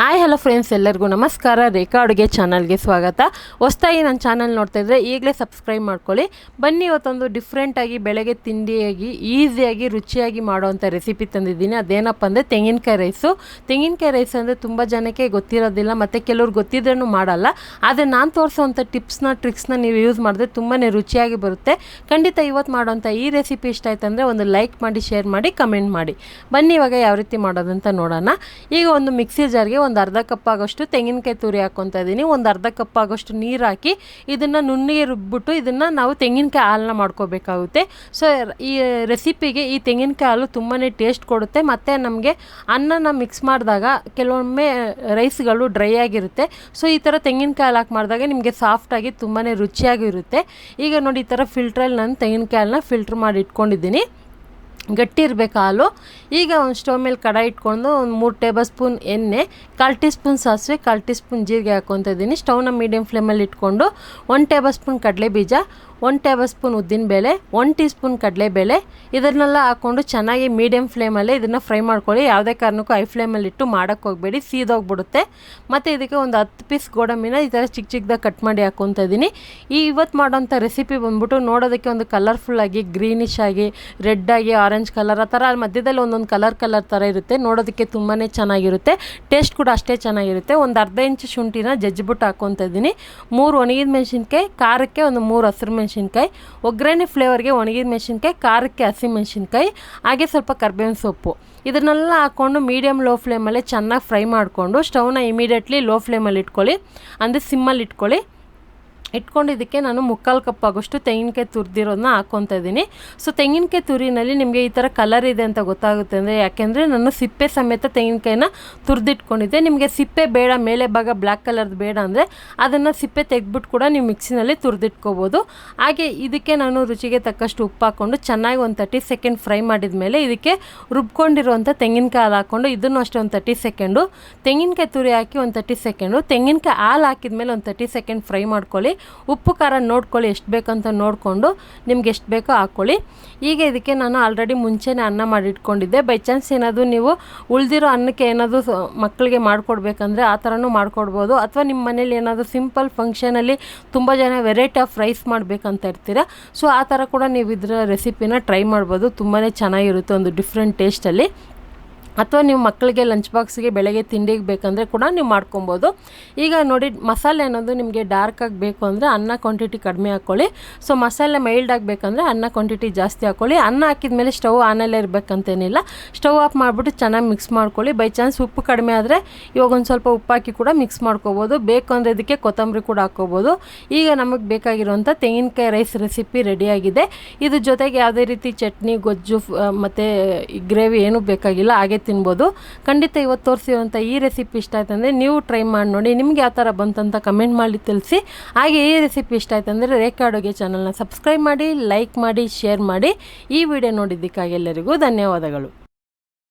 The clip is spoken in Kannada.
ಹಾಯ್ ಹಲೋ ಫ್ರೆಂಡ್ಸ್, ಎಲ್ಲರಿಗೂ ನಮಸ್ಕಾರ. ರೇಖಾ ಅಡುಗೆ ಚಾನಲ್ಗೆ ಸ್ವಾಗತ. ಹೊಸದಾಗಿ ನನ್ನ ಚಾನಲ್ ನೋಡ್ತಾ ಇದ್ದರೆ ಈಗಲೇ ಸಬ್ಸ್ಕ್ರೈಬ್ ಮಾಡ್ಕೊಳ್ಳಿ. ಬನ್ನಿ, ಇವತ್ತೊಂದು ಡಿಫ್ರೆಂಟಾಗಿ ಬೆಳಗ್ಗೆ ತಿಂಡಿಯಾಗಿ ಈಸಿಯಾಗಿ ರುಚಿಯಾಗಿ ಮಾಡೋವಂಥ ರೆಸಿಪಿ ತಂದಿದ್ದೀನಿ. ಅದೇನಪ್ಪ ಅಂದರೆ ತೆಂಗಿನಕಾಯಿ ರೈಸು. ತೆಂಗಿನಕಾಯಿ ರೈಸ್ ಅಂದರೆ ತುಂಬ ಜನಕ್ಕೆ ಗೊತ್ತಿರೋದಿಲ್ಲ, ಮತ್ತು ಕೆಲವ್ರು ಗೊತ್ತಿದ್ರೂ ಮಾಡಲ್ಲ. ಆದರೆ ನಾನು ತೋರಿಸೋವಂಥ ಟಿಪ್ಸ್ನ ಟ್ರಿಕ್ಸ್ನ ನೀವು ಯೂಸ್ ಮಾಡಿದ್ರೆ ತುಂಬಾ ರುಚಿಯಾಗಿ ಬರುತ್ತೆ. ಖಂಡಿತ ಇವತ್ತು ಮಾಡೋವಂಥ ಈ ರೆಸಿಪಿ ಇಷ್ಟ ಆಯ್ತು ಅಂದರೆ ಒಂದು ಲೈಕ್ ಮಾಡಿ, ಶೇರ್ ಮಾಡಿ, ಕಮೆಂಟ್ ಮಾಡಿ. ಬನ್ನಿ ಇವಾಗ ಯಾವ ರೀತಿ ಮಾಡೋದಂತ ನೋಡೋಣ. ಈಗ ಒಂದು ಮಿಕ್ಸಿ ಜಾರ್ಗೆ ಒಂದು ಅರ್ಧ ಕಪ್ ಆಗೋಷ್ಟು ತೆಂಗಿನಕಾಯಿ ತುರಿ ಹಾಕ್ಕೊತಾ ಇದ್ದೀನಿ. ಒಂದು ಅರ್ಧ ಕಪ್ ಆಗೋಷ್ಟು ನೀರು ಹಾಕಿ ಇದನ್ನು ನುಣ್ಣಗೆ ರುಬ್ಬಿಟ್ಟು ಇದನ್ನು ನಾವು ತೆಂಗಿನಕಾಯಿ ಹಾಲನ್ನ ಮಾಡ್ಕೋಬೇಕಾಗುತ್ತೆ. ಸೊ ಈ ರೆಸಿಪಿಗೆ ಈ ತೆಂಗಿನಕಾಯಿ ಹಾಲು ತುಂಬಾ ಟೇಸ್ಟ್ ಕೊಡುತ್ತೆ. ಮತ್ತು ನಮಗೆ ಅನ್ನನ ಮಿಕ್ಸ್ ಮಾಡಿದಾಗ ಕೆಲವೊಮ್ಮೆ ರೈಸ್ಗಳು ಡ್ರೈ ಆಗಿರುತ್ತೆ. ಸೊ ಈ ಥರ ತೆಂಗಿನಕಾಯಿ ಹಾಲು ಹಾಕಿ ಮಾಡಿದಾಗ ನಿಮಗೆ ಸಾಫ್ಟಾಗಿ ತುಂಬಾ ರುಚಿಯಾಗಿರುತ್ತೆ. ಈಗ ನೋಡಿ, ಈ ಥರ ಫಿಲ್ಟ್ರಲ್ಲಿ ನಾನು ತೆಂಗಿನಕಾಯಿ ಹಾಲನ್ನ ಫಿಲ್ಟ್ರ್ ಮಾಡಿ ಇಟ್ಕೊಂಡಿದ್ದೀನಿ. ಗಟ್ಟಿ ಇರಬೇಕು ಹಾಲು. ಈಗ ಒಂದು ಸ್ಟವ್ ಮೇಲೆ ಕಡಾಯಿ ಇಟ್ಕೊಂಡು ಒಂದು 3 ಟೇಬಲ್ ಸ್ಪೂನ್ ಎಣ್ಣೆ, 1/4 ಟೀ ಸ್ಪೂನ್ ಸಾಸಿವೆ, 1/4 ಟೀ ಸ್ಪೂನ್ ಜೀರಿಗೆ ಹಾಕ್ಕೊತಾ ಇದ್ದೀನಿ. ಸ್ಟವ್ನ ಮೀಡಿಯಮ್ ಫ್ಲೇಮಲ್ಲಿ ಇಟ್ಕೊಂಡು 1 ಟೇಬಲ್ ಸ್ಪೂನ್ ಕಡಲೆಬೀಜ, 1 ಟೇಬಲ್ ಸ್ಪೂನ್ ಉದ್ದಿನಬೇಳೆ, 1 ಟೀ ಸ್ಪೂನ್ ಕಡಲೆಬೇಳೆ ಇದನ್ನೆಲ್ಲ ಹಾಕ್ಕೊಂಡು ಚೆನ್ನಾಗಿ ಮೀಡಿಯಮ್ ಫ್ಲೇಮಲ್ಲೇ ಇದನ್ನು ಫ್ರೈ ಮಾಡ್ಕೊಳ್ಳಿ. ಯಾವುದೇ ಕಾರಣಕ್ಕೂ ಹೈ ಫ್ಲೇಮಲ್ಲಿ ಇಟ್ಟು ಮಾಡೋಕ್ಕೆ ಹೋಗಬೇಡಿ, ಸೀದೋಗ್ಬಿಡುತ್ತೆ. ಮತ್ತು ಇದಕ್ಕೆ ಒಂದು 10 ಪೀಸ್ ಗೋಡಂಬಿನ ಈ ಥರ ಚಿಕ್ಕ ಚಿಕ್ಕದಾಗಿ ಕಟ್ ಮಾಡಿ ಹಾಕ್ಕೊತಾ ಇದ್ದೀನಿ. ಇವತ್ತು ಮಾಡೋಂಥ ರೆಸಿಪಿ ಬಂದ್ಬಿಟ್ಟು ನೋಡೋದಕ್ಕೆ ಒಂದು ಕಲರ್ಫುಲ್ಲಾಗಿ, ಗ್ರೀನಿಶ್ ಆಗಿ, ರೆಡ್ ಆಗಿ, ಆರೆಂಜ್ ಕಲರ್ ಆ ಥರ ಮಧ್ಯದಲ್ಲಿ ಒಂದೊಂದು ಕಲರ್ ಥರ ಇರುತ್ತೆ. ನೋಡೋದಕ್ಕೆ ತುಂಬಾ ಚೆನ್ನಾಗಿರುತ್ತೆ. ಟೇಸ್ಟ್ ಕೂಡ ಅಷ್ಟೇ ಚೆನ್ನಾಗಿರುತ್ತೆ. ಒಂದು ಅರ್ಧ ಇಂಚು ಶುಂಠಿನ ಜಜ್ಜಿಬಿಟ್ಟು ಹಾಕ್ಕೊತಾ ಇದ್ದೀನಿ. 3 ಒಣಗಿದ ಮೆಣಸಿನ್ಕಾಯಿ, ಖಾರಕ್ಕೆ ಒಂದು 3 ಹಸಿರು ಮೆಣಸಿನ್ಕಾಯಿ, ಒಗ್ಗರಣೆ ಫ್ಲೇವರ್ಗೆ ಒಣಗಿದ ಮೆಣಸಿನ್ಕಾಯಿ, ಖಾರಕ್ಕೆ ಹಸಿ ಮೆಣಸಿನ್ಕಾಯಿ, ಹಾಗೆ ಸ್ವಲ್ಪ ಕರ್ಬೇವಿನ ಸೊಪ್ಪು ಇದನ್ನೆಲ್ಲ ಹಾಕ್ಕೊಂಡು ಮೀಡಿಯಮ್ ಲೋ ಫ್ಲೇಮಲ್ಲೇ ಚೆನ್ನಾಗಿ ಫ್ರೈ ಮಾಡಿಕೊಂಡು ಸ್ಟವ್ನ ಇಮಿಡಿಯೇಟ್ಲಿ ಲೋ ಫ್ಲೇಮಲ್ಲಿ ಇಟ್ಕೊಳ್ಳಿ, ಅಂದರೆ ಸಿಮ್ಮಲ್ಲಿ ಇಟ್ಕೊಂಡು ಇದಕ್ಕೆ ನಾನು 3/4 ಕಪ್ ಆಗೋಷ್ಟು ತೆಂಗಿನಕಾಯಿ ತುರಿದಿರೋದನ್ನ ಹಾಕ್ಕೊತಾ ಇದ್ದೀನಿ. ಸೊ ತೆಂಗಿನಕಾಯಿ ತುರಿನಲ್ಲಿ ನಿಮಗೆ ಈ ಥರ ಕಲರ್ ಇದೆ ಅಂತ ಗೊತ್ತಾಗುತ್ತೆ ಅಂದರೆ ಯಾಕೆಂದರೆ ನಾನು ಸಿಪ್ಪೆ ಸಮೇತ ತೆಂಗಿನಕಾಯಿನ ತುರಿದಿಟ್ಕೊಂಡಿದ್ದೆ. ನಿಮಗೆ ಸಿಪ್ಪೆ ಬೇಡ, ಮೇಲೆ ಭಾಗ ಬ್ಲ್ಯಾಕ್ ಕಲರ್ದು ಬೇಡ ಅಂದರೆ ಅದನ್ನು ಸಿಪ್ಪೆ ತೆಗೆದ್ಬಿಟ್ಟು ಕೂಡ ನೀವು ಮಿಕ್ಸಿನಲ್ಲಿ ತುರಿದಿಟ್ಕೋಬೋದು. ಹಾಗೆ ಇದಕ್ಕೆ ನಾನು ರುಚಿಗೆ ತಕ್ಕಷ್ಟು ಉಪ್ಪು ಹಾಕ್ಕೊಂಡು ಚೆನ್ನಾಗಿ ಒಂದು 30 ಸೆಕೆಂಡ್ ಫ್ರೈ ಮಾಡಿದ ಮೇಲೆ ಇದಕ್ಕೆ ರುಬ್ಕೊಂಡಿರುವಂಥ ತೆಂಗಿನಕಾಯಿ ಹಾಲು ಹಾಕ್ಕೊಂಡು ಇದನ್ನು ಅಷ್ಟೇ ಒಂದು 30 ಸೆಕೆಂಡು, ತೆಂಗಿನಕಾಯಿ ತುರಿ ಹಾಕಿ ಒಂದು 30 ಸೆಕೆಂಡು, ತೆಂಗಿನಕಾಯಿ ಹಾಲು ಹಾಕಿದ ಮೇಲೆ ಒಂದು 30 ಸೆಕೆಂಡ್ ಫ್ರೈ ಮಾಡ್ಕೊಳ್ಳಿ. ಉಪ್ಪು ಖಾರ ನೋಡ್ಕೊಳ್ಳಿ, ಎಷ್ಟು ಬೇಕಂತ ನೋಡಿಕೊಂಡು ನಿಮ್ಗೆ ಎಷ್ಟು ಬೇಕೋ ಹಾಕ್ಕೊಳ್ಳಿ. ಈಗ ಇದಕ್ಕೆ ನಾನು ಆಲ್ರೆಡಿ ಮುಂಚೆನೇ ಅನ್ನ ಮಾಡಿಟ್ಕೊಂಡಿದ್ದೆ. ಬೈ ಚಾನ್ಸ್ ಏನಾದರೂ ನೀವು ಉಳಿದಿರೋ ಅನ್ನಕ್ಕೆ ಏನಾದರೂ ಮಕ್ಕಳಿಗೆ ಮಾಡಿಕೊಡ್ಬೇಕಂದ್ರೆ ಆ ಥರನೂ ಮಾಡಿಕೊಡ್ಬೋದು. ಅಥವಾ ನಿಮ್ಮ ಮನೇಲಿ ಏನಾದರೂ ಸಿಂಪಲ್ ಫಂಕ್ಷನಲ್ಲಿ ತುಂಬ ಜನ ವೆರೈಟಿ ಆಫ್ ರೈಸ್ ಮಾಡಬೇಕಂತ ಇರ್ತೀರ. ಸೊ ಆ ಥರ ಕೂಡ ನೀವು ಇದರ ರೆಸಿಪಿನ ಟ್ರೈ ಮಾಡ್ಬೋದು. ತುಂಬಾ ಚೆನ್ನಾಗಿರುತ್ತೆ, ಒಂದು ಡಿಫ್ರೆಂಟ್ ಟೇಸ್ಟಲ್ಲಿ. ಅಥವಾ ನೀವು ಮಕ್ಕಳಿಗೆ ಲಂಚ್ ಬಾಕ್ಸಿಗೆ ಬೆಳಗ್ಗೆ ತಿಂಡಿಗೆ ಬೇಕಂದರೆ ಕೂಡ ನೀವು ಮಾಡ್ಕೊಬೋದು. ಈಗ ನೋಡಿ, ಮಸಾಲೆ ಅನ್ನೋದು ನಿಮಗೆ ಡಾರ್ಕಾಗಿ ಬೇಕು ಅಂದರೆ ಅನ್ನ ಕ್ವಾಂಟಿಟಿ ಕಡಿಮೆ ಹಾಕ್ಕೊಳ್ಳಿ. ಸೊ ಮಸಾಲೆ ಮೈಲ್ಡ್ ಆಗಬೇಕಂದ್ರೆ ಅನ್ನ ಕ್ವಾಂಟಿಟಿ ಜಾಸ್ತಿ ಹಾಕ್ಕೊಳ್ಳಿ. ಅನ್ನ ಹಾಕಿದ ಮೇಲೆ ಸ್ಟವ್ ಆನಲ್ಲೇ ಇರಬೇಕಂತೇನಿಲ್ಲ. ಸ್ಟವ್ ಆಫ್ ಮಾಡಿಬಿಟ್ಟು ಚೆನ್ನಾಗಿ ಮಿಕ್ಸ್ ಮಾಡ್ಕೊಳ್ಳಿ. ಬೈ ಚಾನ್ಸ್ ಉಪ್ಪು ಕಡಿಮೆ ಆದರೆ ಇವಾಗ ಒಂದು ಸ್ವಲ್ಪ ಉಪ್ಪು ಹಾಕಿ ಕೂಡ ಮಿಕ್ಸ್ ಮಾಡ್ಕೋಬೋದು. ಬೇಕು ಅಂದರೆ ಇದಕ್ಕೆ ಕೊತ್ತಂಬರಿ ಕೂಡ ಹಾಕ್ಕೋಬೋದು. ಈಗ ನಮಗೆ ಬೇಕಾಗಿರುವಂಥ ತೆಂಗಿನಕಾಯಿ ರೈಸ್ ರೆಸಿಪಿ ರೆಡಿಯಾಗಿದೆ. ಇದ್ರ ಜೊತೆಗೆ ಯಾವುದೇ ರೀತಿ ಚಟ್ನಿ, ಗೊಜ್ಜು ಮತ್ತು ಗ್ರೇವಿ ಏನೂ ಬೇಕಾಗಿಲ್ಲ, ಹಾಗೆ ತಿನ್ಬೋದು. ಖಂಡಿತ ಇವತ್ತು ತೋರಿಸಿರುವಂಥ ಈ ರೆಸಿಪಿ ಇಷ್ಟ ಆಯ್ತು ಅಂದರೆ ನೀವು ಟ್ರೈ ಮಾಡಿ ನೋಡಿ. ನಿಮ್ಗೆ ಯಾವ ಥರ ಬಂತಂತ ಕಮೆಂಟ್ ಮಾಡಿ ತಿಳಿಸಿ. ಹಾಗೆ ಈ ರೆಸಿಪಿ ಇಷ್ಟ ಆಯ್ತು ಅಂದರೆ ರೇಖಾ ಅಡುಗೆ ಚಾನಲ್ನ ಸಬ್ಸ್ಕ್ರೈಬ್ ಮಾಡಿ, ಲೈಕ್ ಮಾಡಿ, ಶೇರ್ ಮಾಡಿ. ಈ ವಿಡಿಯೋ ನೋಡಿದ್ದಕ್ಕಾಗಿ ಎಲ್ಲರಿಗೂ ಧನ್ಯವಾದಗಳು.